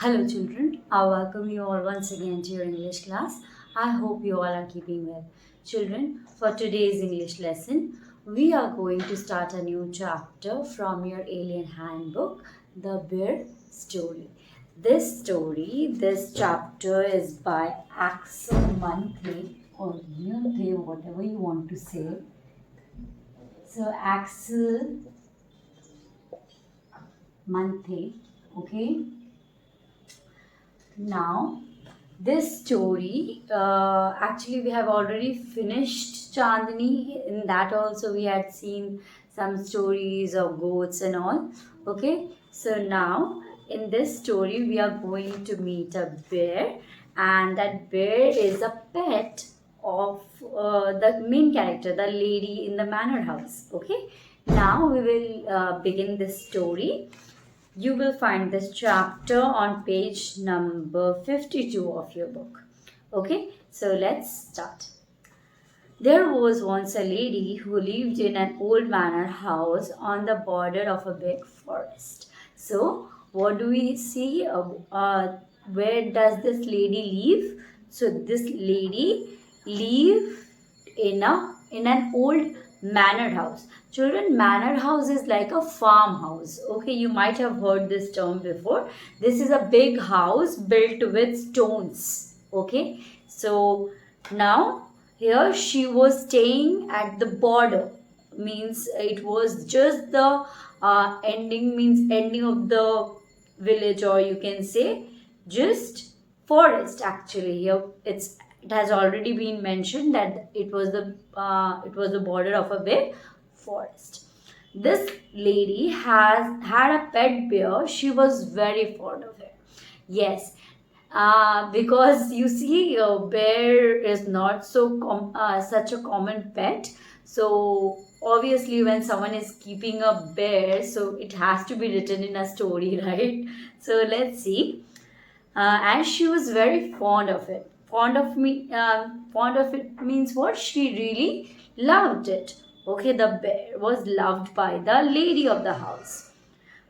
Hello children, I welcome you all once again to your English class. I hope you all are keeping well. Children, for today's English lesson, we are going to start a new chapter from your Alien Handbook, The Bear Story. This chapter is by Axel Manthe or Manthe, whatever you want to say. So Axel Manthe, okay? Now, this story, actually, we have already finished Chandni. In that, also, we had seen some stories of goats and all. Okay, so now in this story, we are going to meet a bear, and that bear is a pet of the main character, the lady in the manor house. Okay, now we will begin this story. You will find this chapter on page number 52 of your book. Okay, so let's start. There was once a lady who lived in an old manor house on the border of a big forest. So, what do we see? Where does this lady live? So, this lady lived in an old manor house. Children, manor house is like a farmhouse. Okay, you might have heard this term before. This is a big house built with stones. Okay, so now here she was staying at the border, means it was just the ending of the village, or you can say just forest. Actually, here it has already been mentioned that it was the border of a big forest. This lady has had a pet bear. She was very fond of it. Yes, because you see, bear is not such a common pet. So obviously, when someone is keeping a bear, so it has to be written in a story, right? So let's see. And she was very fond of it. Fond of it means what? She really loved it. Okay, the bear was loved by the lady of the house.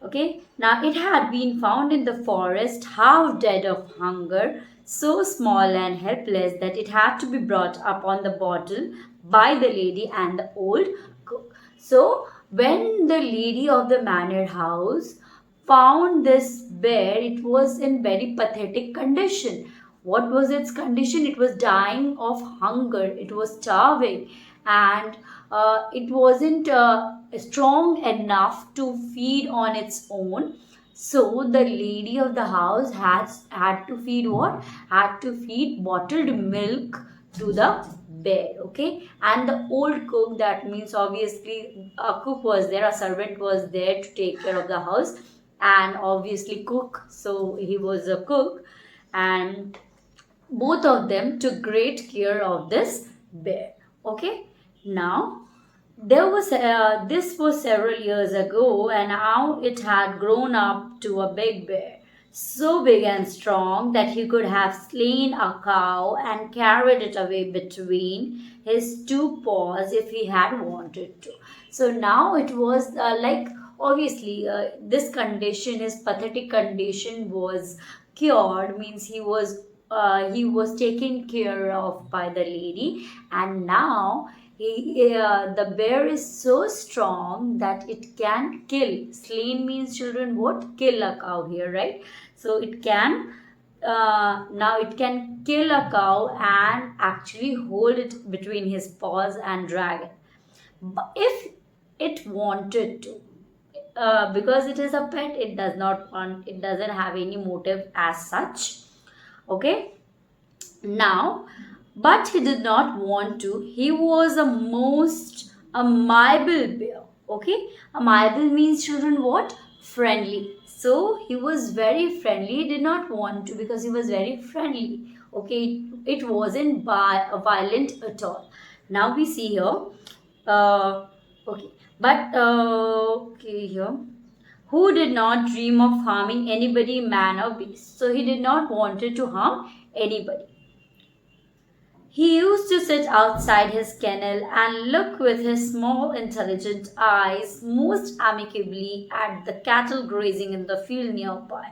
Okay, now it had been found in the forest, half dead of hunger, so small and helpless that it had to be brought up on the bottle by the lady and the old cook. So, when the lady of the manor house found this bear, it was in very pathetic condition. What was its condition? It was dying of hunger, it was starving, and it wasn't strong enough to feed on its own. So the lady of the house has had to feed what? Had to feed bottled milk to the bear. Okay, and the old cook, that means obviously a cook was there, a servant was there to take care of the house, and obviously cook. So he was a cook, and both of them took great care of this bear. Okay, now this was several years ago, and now it had grown up to a big bear, so big and strong that he could have slain a cow and carried it away between his two paws if he had wanted to. So now it was like, obviously, this condition, his pathetic condition, was cured, means he was taken care of by the lady, and now the bear is so strong that it can kill. Slain means, children, what? Kill a cow here, right? So it can, now it can kill a cow and actually hold it between his paws and drag it. But if it wanted to, because it is a pet, it does not want, it doesn't have any motive as such. Okay, now, but he did not want to. He was a most amiable bear. Okay, amiable means, children, what? Friendly. So he was very friendly. He did not want to because he was very friendly. Okay, it wasn't violent at all. Now we see here. Okay, but okay here, who did not dream of harming anybody, man or beast. So he did not wanted to harm anybody. He used to sit outside his kennel and look with his small intelligent eyes most amicably at the cattle grazing in the field nearby.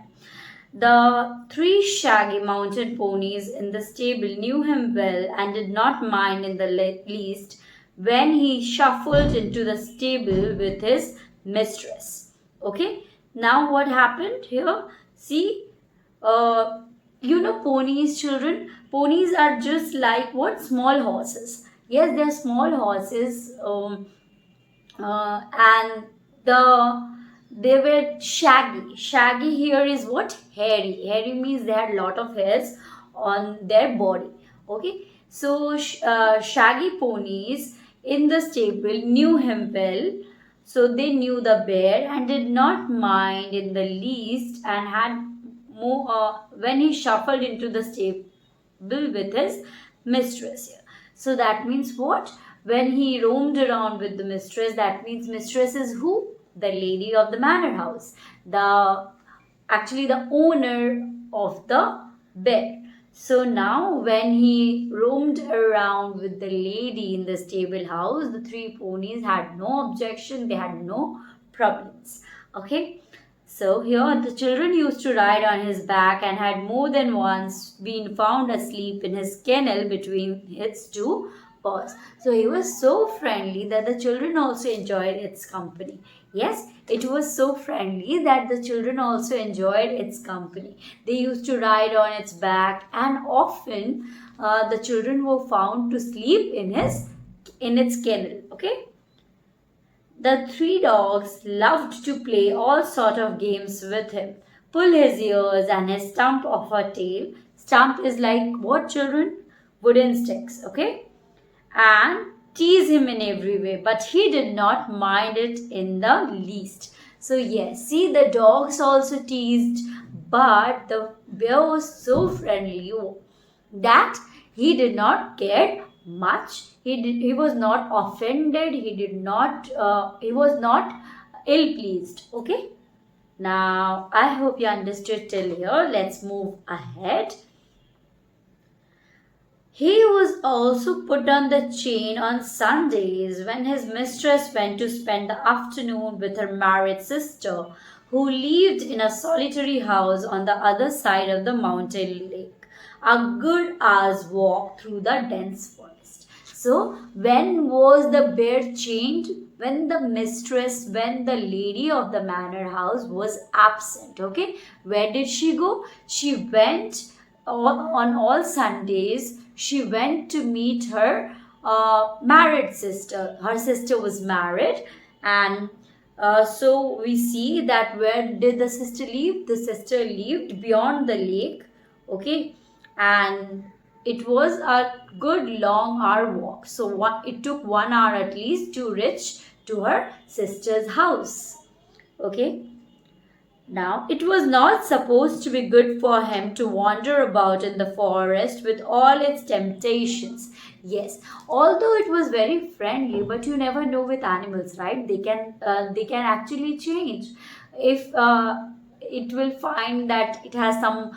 The three shaggy mountain ponies in the stable knew him well and did not mind in the least when he shuffled into the stable with his mistress. Okay, now what happened here? See, uh, ponies, children. Ponies are just like what? Small horses. Yes, they're small horses. And they were shaggy. Shaggy here is what? Hairy. Hairy means they had lot of hairs on their body. Okay, so shaggy ponies in the stable knew him well, so they knew the bear and did not mind in the least, and had more when he shuffled into the stable with his mistress here. So that means what? When he roamed around with the mistress, that means mistress is who? The lady of the manor house. The owner of the bear. So now when he roamed around with the lady in the stable house, the three ponies had no objection, they had no problems. Okay. So here the children used to ride on his back and had more than once been found asleep in his kennel between its two paws. So he was so friendly that the children also enjoyed its company. Yes, it was so friendly that the children also enjoyed its company. They used to ride on its back, and often the children were found to sleep in its kennel. Okay. The three dogs loved to play all sort of games with him. Pull his ears and his stump of a tail. Stump is like what, children? Wooden sticks, okay? And tease him in every way, but he did not mind it in the least. So yes, see, the dogs also teased, but the bear was so friendly that he did not care much. He was not offended. He was not ill pleased. Okay. Now I hope you understood till here. Let's move ahead. He was also put on the chain on Sundays when his mistress went to spend the afternoon with her married sister, who lived in a solitary house on the other side of the mountain lake, a good hour's walk through the dense forest. So, when was the bear chained? When the lady of the manor house was absent. Okay, where did she go? She went on all Sundays. She went to meet her married sister. Her sister was married, and so we see that where did the sister live? The sister lived beyond the lake. Okay, and it was a good long hour walk. So it took 1 hour at least to reach to her sister's house. Okay. Now, it was not supposed to be good for him to wander about in the forest with all its temptations. Yes, although it was very friendly, but you never know with animals, right? They can actually change. If it will find that it has some.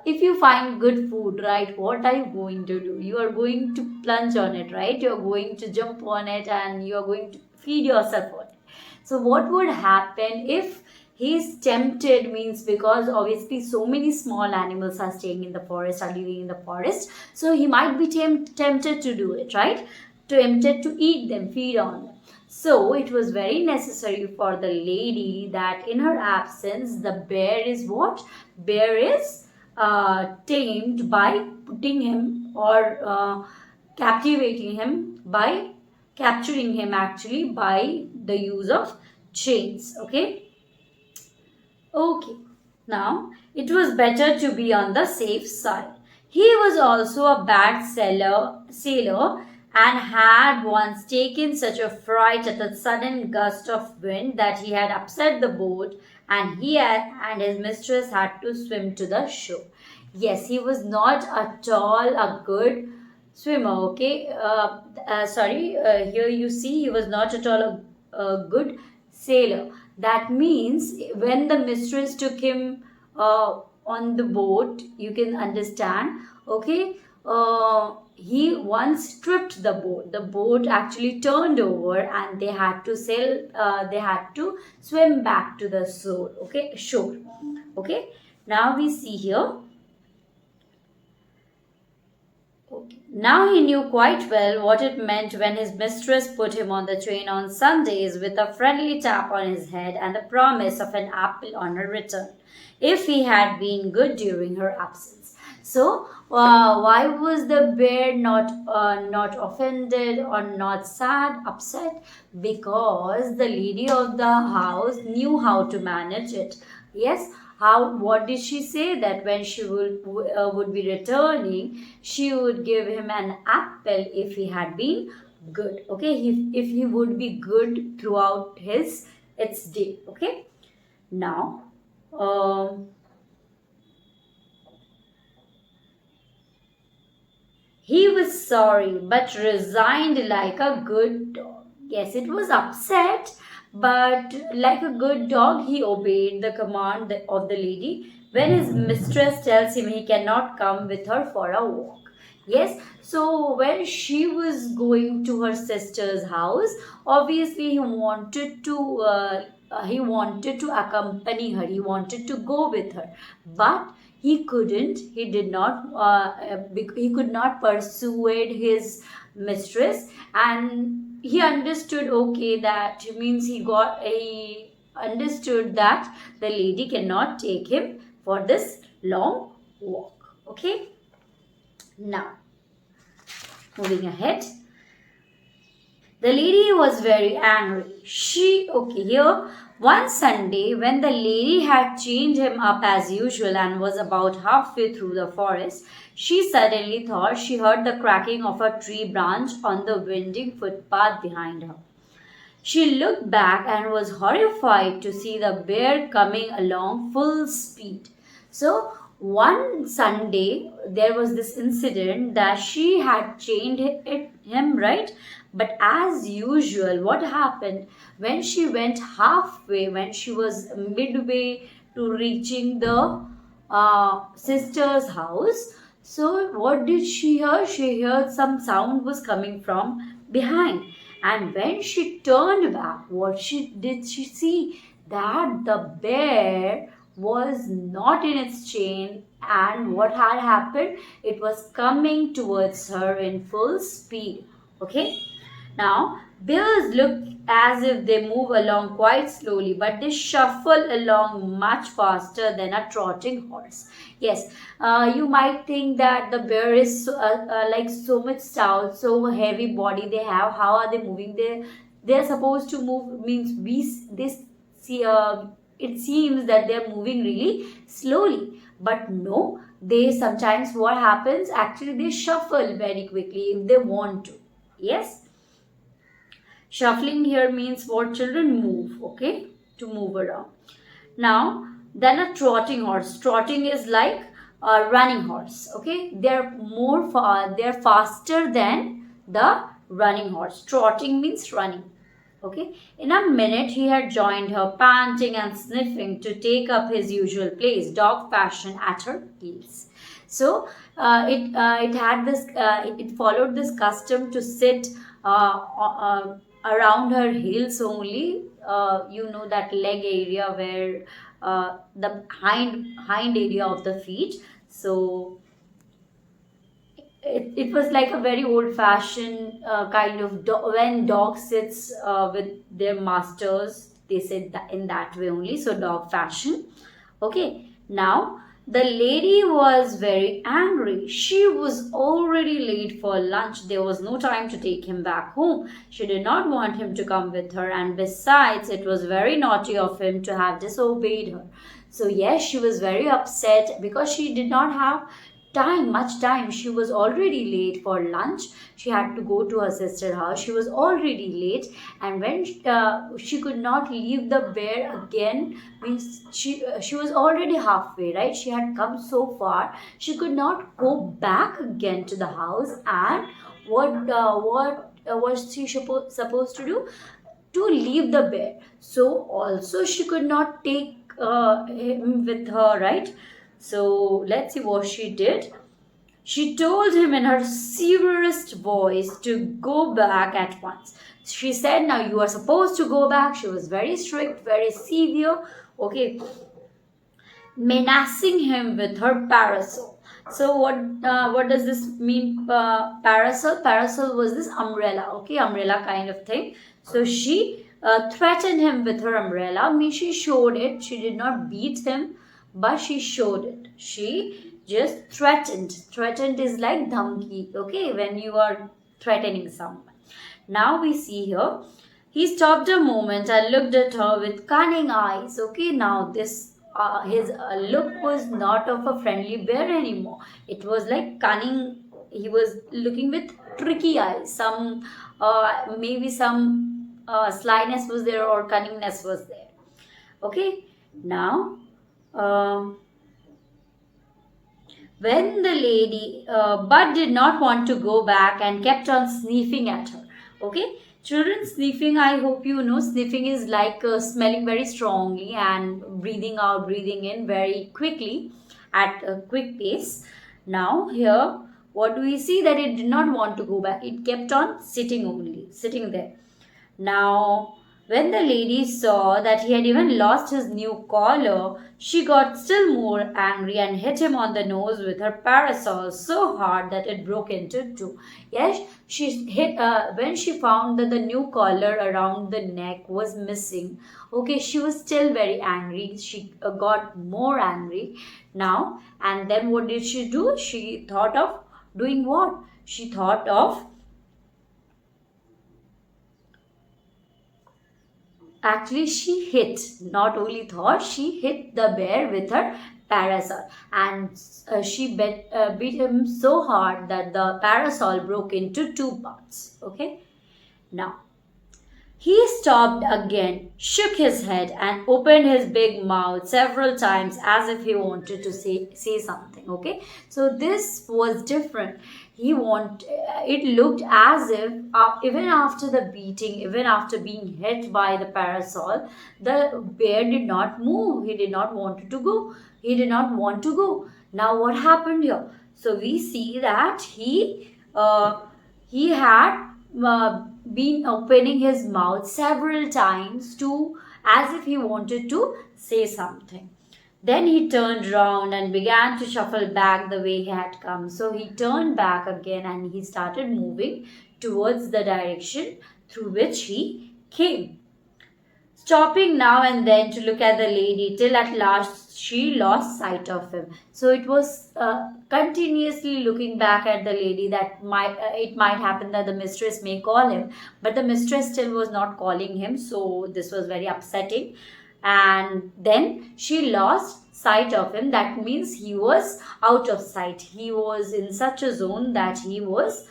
If you find good food, right, what are you going to do? You are going to plunge on it, right? You are going to jump on it, and you are going to feed yourself on it. So, what would happen if he's tempted? Means because obviously so many small animals are staying in the forest, are living in the forest, so he might be tempted to do it, right? Tempted to eat them, feed on them. So it was very necessary for the lady that in her absence, the bear is what? Bear is tamed by putting him or captivating him by capturing him actually by the use of chains. Okay, now it was better to be on the safe side. He was also a bad sailor and had once taken such a fright at a sudden gust of wind that he had upset the boat, and and his mistress had to swim to the shore. Yes, he was not at all a good swimmer. Okay, here you see he was not at all a good sailor. That means when the mistress took him on the boat, you can understand. Okay, he once tripped the boat. The boat actually turned over, and they had to sail. They had to swim back to the shore. Okay. Now we see here. Now he knew quite well what it meant when his mistress put him on the train on Sundays with a friendly tap on his head and the promise of an apple on her return, if he had been good during her absence. So, why was the bear not offended or not sad, upset? Because the lady of the house knew how to manage it. Yes, how, what did she say? That when she would be returning, she would give him an apple if he had been good. Okay, if he would be good throughout his its day. Okay, now. He was sorry, but resigned like a good dog. Yes, it was upset, but like a good dog, he obeyed the command of the lady when his mistress tells him he cannot come with her for a walk. Yes, so when she was going to her sister's house, obviously he wanted to accompany her. He wanted to go with her, but he couldn't. He did not. He could not persuade his mistress, and he understood. Okay, that means he understood that the lady cannot take him for this long walk. Okay. Now, moving ahead. The lady was very angry. Here, one Sunday, when the lady had chained him up as usual and was about halfway through the forest, she suddenly thought she heard the cracking of a tree branch on the winding footpath behind her. She looked back and was horrified to see the bear coming along full speed. So, one Sunday, there was this incident that she had chained him, right? But as usual, what happened when she went halfway, when she was midway to reaching the sister's house? So, what did she hear? She heard some sound was coming from behind. And when she turned back, did she see? That the bear was not in its chain, and what had happened? It was coming towards her in full speed. Okay. Now, bears look as if they move along quite slowly, but they shuffle along much faster than a trotting horse. Yes, you might think that the bear is like so much stout, so heavy body they have. How are they moving? They're supposed to move. Means this see. It seems that they're moving really slowly, but no. They sometimes what happens? Actually, they shuffle very quickly if they want to. Yes. Shuffling here means what? Children move, okay, to move around. Now, then a trotting horse. Trotting is like a running horse, okay. They're faster than the running horse. Trotting means running, okay. In a minute, he had joined her, panting and sniffing to take up his usual place, dog fashion, at her heels. So it followed this custom to sit around her heels only. You know that leg area where the hind area of the feet. So it was like a very old fashioned kind of when dog sits with their masters, they said that in that way only. So dog fashion. Okay. Now the lady was very angry. She was already late for lunch. There was no time to take him back home. She did not want him to come with her, and besides, it was very naughty of him to have disobeyed her. So, yes, she was very upset because she did not have much time. She was already late for lunch. She had to go to her sister's house. She was already late, and when she could not leave the bear again, means she was already halfway, right? She had come so far, she could not go back again to the house. And what was she supposed to do? To leave the bear. So also she could not take him with her, right? So let's see what she did. She told him in her severest voice to go back at once. She said, now you are supposed to go back. She was very strict, very severe. Okay. menacing him with her parasol. So what does this mean? Parasol. Parasol was this umbrella. Okay, umbrella kind of thing. So she threatened him with her umbrella. Me, she showed it. She did not beat him, but she showed it. She just threatened. Threatened is like dhamki. Okay, when you are threatening someone. Now we see here. He stopped a moment and looked at her with cunning eyes. Okay, now this his look was not of a friendly bear anymore. It was like cunning. He was looking with tricky eyes. Some maybe some slyness was there or cunningness was there. Okay, now. When the lady, but did not want to go back and kept on sniffing at her. Okay, children, sniffing, I hope you know, sniffing is like smelling very strongly and breathing out, breathing in very quickly at a quick pace. Now, here, what do we see? That it did not want to go back, it kept on sitting only, sitting there. Now, when the lady saw that he had even lost his new collar, she got still more angry and hit him on the nose with her parasol so hard that it broke into two. Yes, she hit when she found that the new collar around the neck was missing. Okay, she was still very angry. She got more angry now. And then what did she do? She thought of doing what? She thought of actually she hit, not only thought, she hit the bear with her parasol, and she beat him so hard that the parasol broke into two parts. Okay, now he stopped again, shook his head, and opened his big mouth several times as if he wanted to say something. Okay, so this was different. It looked as if even after the beating, even after being hit by the parasol, the bear did not move. He did not want to go. He did not want to go. Now, what happened here? So we see that he had been opening his mouth several times to as if he wanted to say something. Then he turned round and began to shuffle back the way he had come. So he turned back again and he started moving towards the direction through which he came, stopping now and then to look at the lady till at last she lost sight of him. So it was continuously looking back at the lady that it might happen that the mistress may call him, but the mistress still was not calling him. So this was very upsetting. And then she lost sight of him. That means he was out of sight. He was in such a zone that he was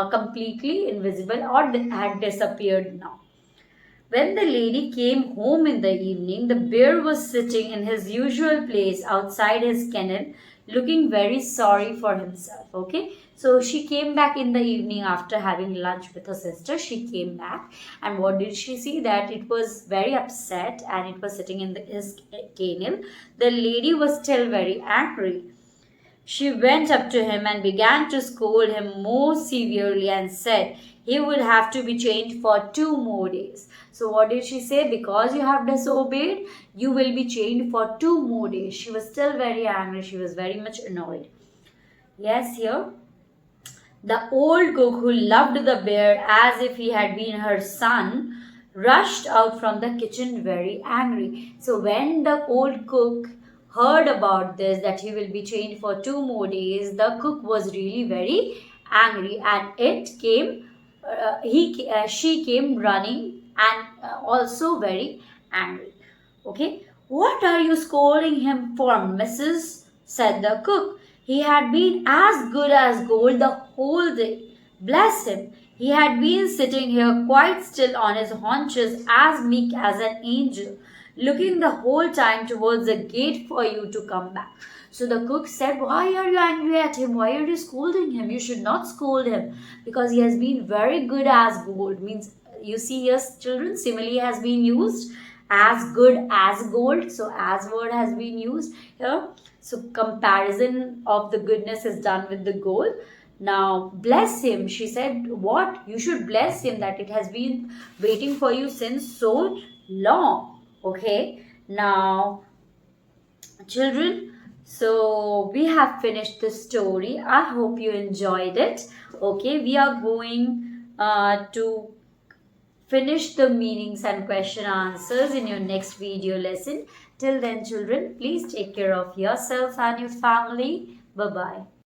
completely invisible or had disappeared now. When the lady came home in the evening, the bear was sitting in his usual place outside his kennel, looking very sorry for himself. Okay, so she came back in the evening after having lunch with her sister. She came back, and what did she see? That it was very upset and it was sitting in his kennel. The lady was still very angry. She went up to him and began to scold him more severely and said he would have to be chained for 2 more days. So, what did she say? Because you have disobeyed, you will be chained for 2 more days. She was still very angry. She was very much annoyed. Yes, here. The old cook, who loved the bear as if he had been her son, rushed out from the kitchen very angry. So, when the old cook heard about this, that he will be chained for 2 more days, the cook was really very angry, and she came running and also very angry. Okay, what are you scolding him for, missus? Said the cook. He had been as good as gold the whole day. Bless him, he had been sitting here quite still on his haunches, as meek as an angel, looking the whole time towards the gate for you to come back. So the cook said, why are you angry at him? Why are you scolding him? You should not scold him, because he has been very good as gold. Means, you see here, children, simile has been used, as good as gold. So as word has been used here. So comparison of the goodness is done with the gold. Now, bless him. She said, what? You should bless him, that it has been waiting for you since so long. Okay. Now, children, so we have finished the story. I hope you enjoyed it. Okay, we are going to finish the meanings and question answers in your next video lesson. Till then, children, please take care of yourself and your family. Bye bye.